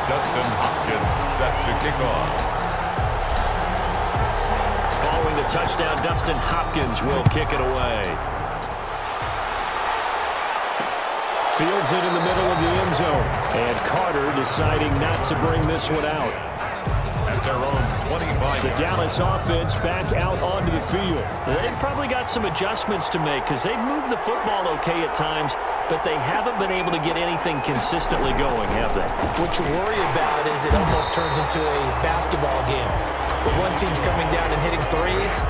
Dustin Hopkins set to kick off. Following the touchdown, Dustin Hopkins will kick it away. Fields it in the middle of the end zone. And Carter deciding not to bring this one out. At their own 25. The Dallas offense back out onto the field. They've probably got some adjustments to make because they've moved the football okay at times, but they haven't been able to get anything consistently going, have they? What you worry about is it almost turns into a basketball game. Where one team's coming down and hitting threes,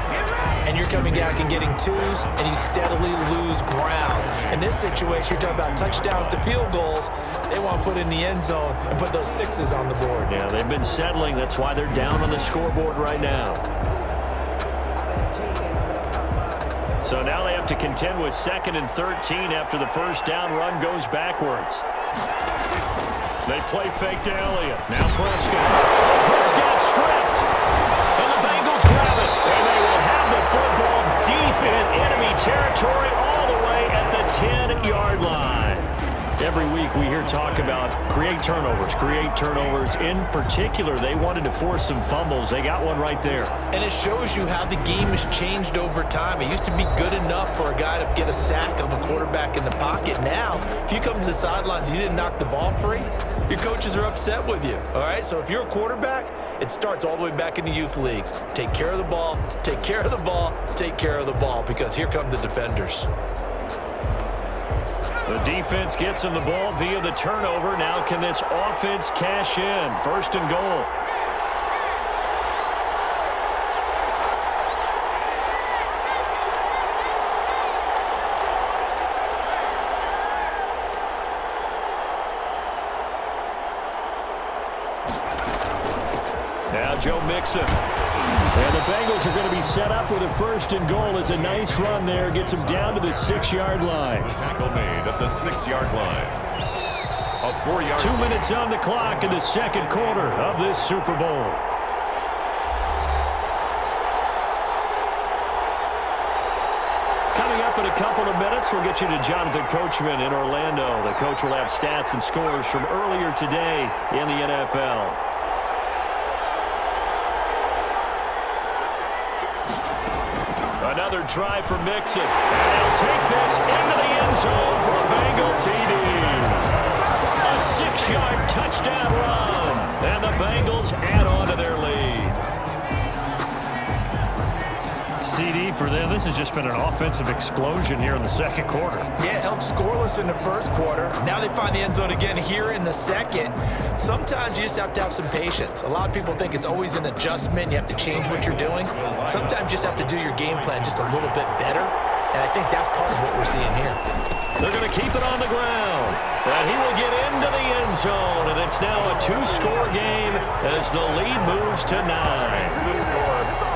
and you're coming down and getting twos, and you steadily lose ground. In this situation, you're talking about touchdowns to field goals. They want to put in the end zone and put those sixes on the board. Yeah, they've been settling. That's why they're down on the scoreboard right now. So now they have to contend with 2nd and 13 after the first down run goes backwards. They play fake to Elliott. Now Prescott. Prescott stripped. And the Bengals grab it. And they will have the football deep in enemy territory all the way at the 10-yard line. Every week we hear talk about create turnovers. In particular, they wanted to force some fumbles. They got one right there. And it shows you how the game has changed over time. It used to be good enough for a guy to get a sack of a quarterback in the pocket. Now, if you come to the sidelines and you didn't knock the ball free, your coaches are upset with you. All right? So if you're a quarterback, it starts all the way back in the youth leagues. Take care of the ball, take care of the ball, take care of the ball, because here come the defenders. The defense gets him the ball via the turnover. Now can this offense cash in? 1st and goal. Now Joe Mixon. And the Bengals are going to be set up with a 1st and goal. It's a nice run there. Gets him down to the 6-yard line. Tackle made at the 6-yard line. A 4-yard. 2 minutes on the clock in the 2nd quarter of this Super Bowl. Coming up in a couple of minutes, we'll get you to Jonathan Coachman in Orlando. The coach will have stats and scores from earlier today in the NFL. Another try for Mixon. And he'll take this into the end zone for a Bengal TD. A 6-yard touchdown run. And the Bengals add on to their lead. CD for them. This has just been an offensive explosion here in the 2nd quarter. Yeah, held scoreless in the 1st quarter. Now they find the end zone again here in the 2nd. Sometimes you just have to have some patience. A lot of people think it's always an adjustment. You have to change what you're doing. Sometimes you just have to do your game plan just a little bit better. And I think that's part of what we're seeing here. They're going to keep it on the ground. And he will get into the end zone. And it's now a 2-score game as the lead moves to 9.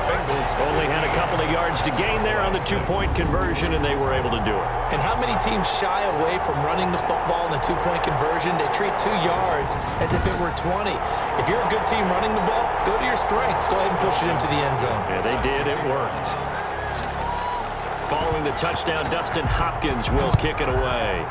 Only had a couple of yards to gain there on the 2-point conversion, and they were able to do it. And how many teams shy away from running the football in the 2-point conversion? They treat 2 yards as if it were 20. If you're a good team running the ball, go to your strength. Go ahead and push it into the end zone. Yeah, they did. It worked. Following the touchdown, Dustin Hopkins will kick it away.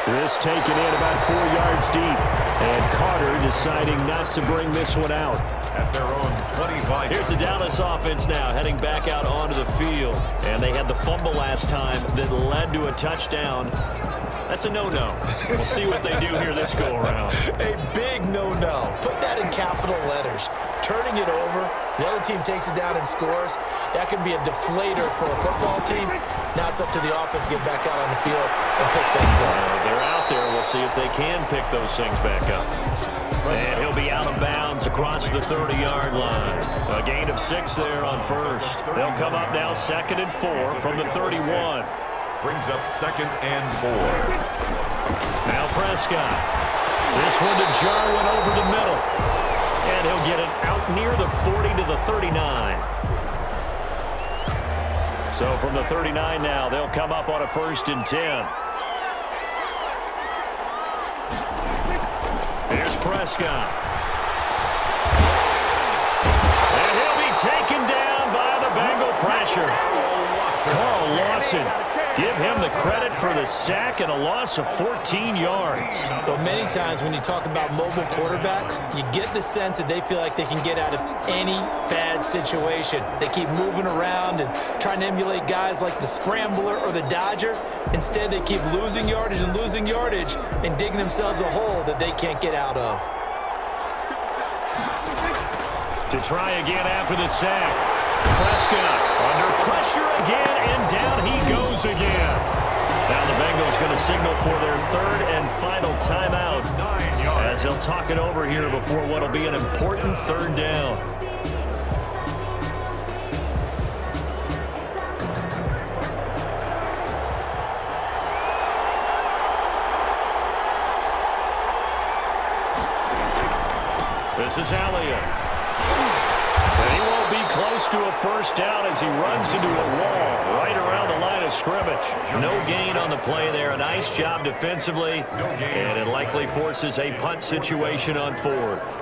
This taken in about 4 yards deep. And Carter deciding not to bring this one out. At their own 25. Here's the Dallas offense now heading back out onto the field. And they had the fumble last time that led to a touchdown. That's a no-no. We'll see what they do here this go-around. A big no-no. Put that in capital letters. Turning it over, the other team takes it down and scores. That can be a deflator for a football team. Now it's up to the offense to get back out on the field and pick things up. They're out there. We'll see if they can pick those things back up. And he'll be out of bounds across the 30-yard line. A gain of 6 there on 1st. They'll come up now 2nd and 4 from the 31. Brings up 2nd and 4. Now Prescott. This one to Jarwin over the middle. And he'll get it out near the 40 to the 39. So from the 39 now, they'll come up on a 1st and 10. Here's Prescott. And he'll be taken down by the Bengal pressure. Carl Lawson, give him the credit for the sack and a loss of 14 yards. Well, many times when you talk about mobile quarterbacks, you get the sense that they feel like they can get out of any bad situation. They keep moving around and trying to emulate guys like the Scrambler or the Dodger. Instead, they keep losing yardage and digging themselves a hole that they can't get out of. To try again after the sack. Prescott under pressure again, and down he goes again. Now the Bengals going to signal for their third and final timeout as they'll talk it over here before what will be an important third down. This is Elliott. And he won't be close to a first down as he runs into a wall right around the line of scrimmage. No gain on the play there. A nice job defensively, and it likely forces a punt situation on fourth.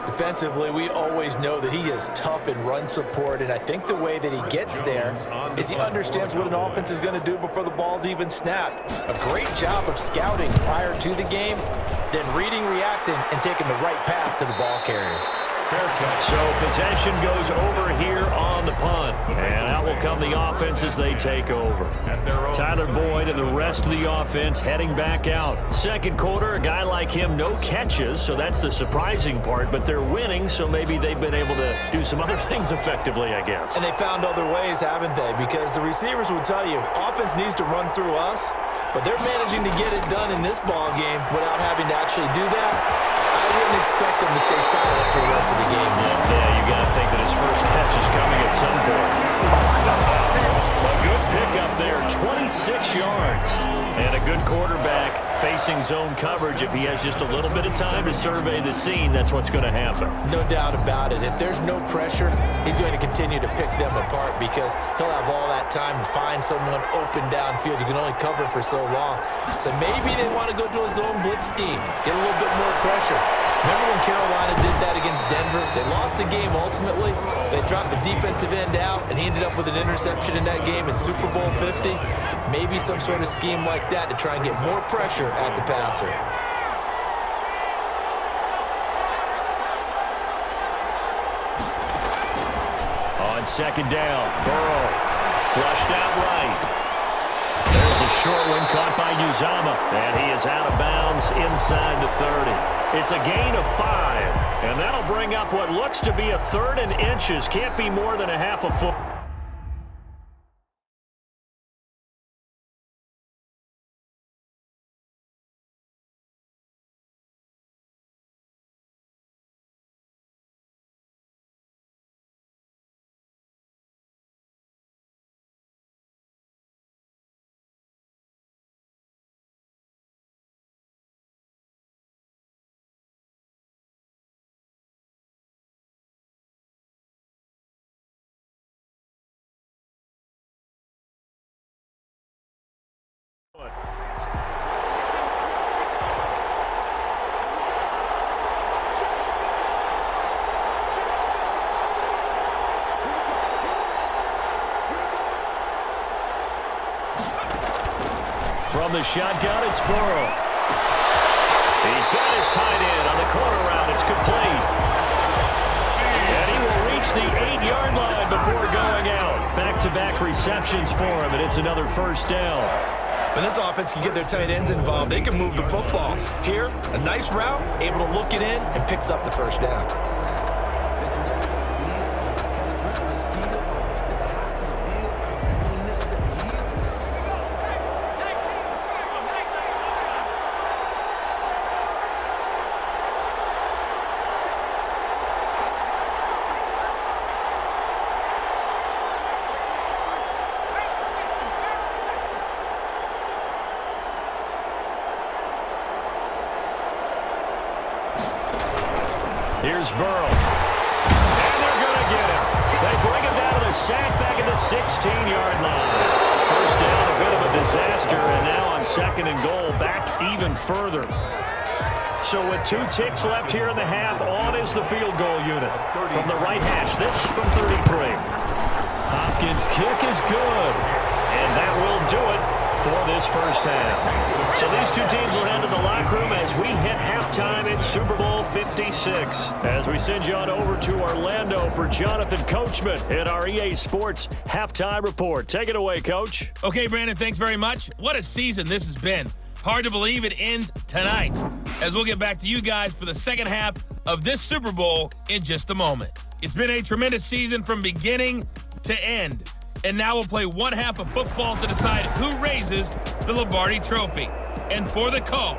Defensively, we always know that he is tough in run support, and I think the way that he gets there is he understands what an offense is going to do before the ball's even snapped. A great job of scouting prior to the game, then reading, reacting, and taking the right path to the ball carrier. So possession goes over here on the punt. And out will come the offense as they take over. Tyler Boyd and the rest of the offense heading back out. Second quarter, a guy like him, no catches, so that's the surprising part. But they're winning, so maybe they've been able to do some other things effectively, I guess. And they found other ways, haven't they? Because the receivers will tell you, offense needs to run through us, but they're managing to get it done in this ball game without having to actually do that. I wouldn't expect them to stay silent for the rest of the game. Yeah, you got to think that his first catch is coming at some point. A good pickup there, 26 yards. And a good quarterback facing zone coverage. If he has just a little bit of time to survey the scene, that's what's going to happen. No doubt about it. If there's no pressure, he's going to continue to pick them apart because he'll have all that time to find someone open downfield. You can only cover for so long. So maybe they want to go to a zone blitz scheme, get a little bit more pressure. Remember when Carolina did that against Denver? They lost the game ultimately. They dropped the defensive end out, and he ended up with an interception in that game in Super Bowl 50. Maybe some sort of scheme like that to try and get more pressure at the passer. On second down, Burrow flushed out right. There's a short one caught by Uzama, and he is out of bounds inside the 30. It's a gain of 5, and that'll bring up what looks to be a third and inches. Can't be more than a half a foot. From the shotgun, it's Burrow. He's got his tight end on the corner route. It's complete. And he will reach the 8-yard line before going out. Back-to-back receptions for him, and it's another first down. When this offense can get their tight ends involved, they can move the football. Here, a nice route, able to look it in, and picks up the first down. Here's Burrow. And they're going to get him. They bring him down to the sack back at the 16-yard line. First down, a bit of a disaster, and now on second and goal, back even further. So with 2 ticks left here in the half, on is the field goal unit. From the right hash, this from 33. Hopkins' kick is good. And that will do it for this first half. So these two teams will head to the locker room as we hit halftime in Super Bowl 56. As we send you on over to Orlando for Jonathan Coachman in our EA Sports Halftime Report. Take it away, Coach. Okay, Brandon, thanks very much. What a season this has been. Hard to believe it ends tonight, as we'll get back to you guys for the second half of this Super Bowl in just a moment. It's been a tremendous season from beginning to end. And now we'll play one half of football to decide who raises the Lombardi Trophy. And for the call,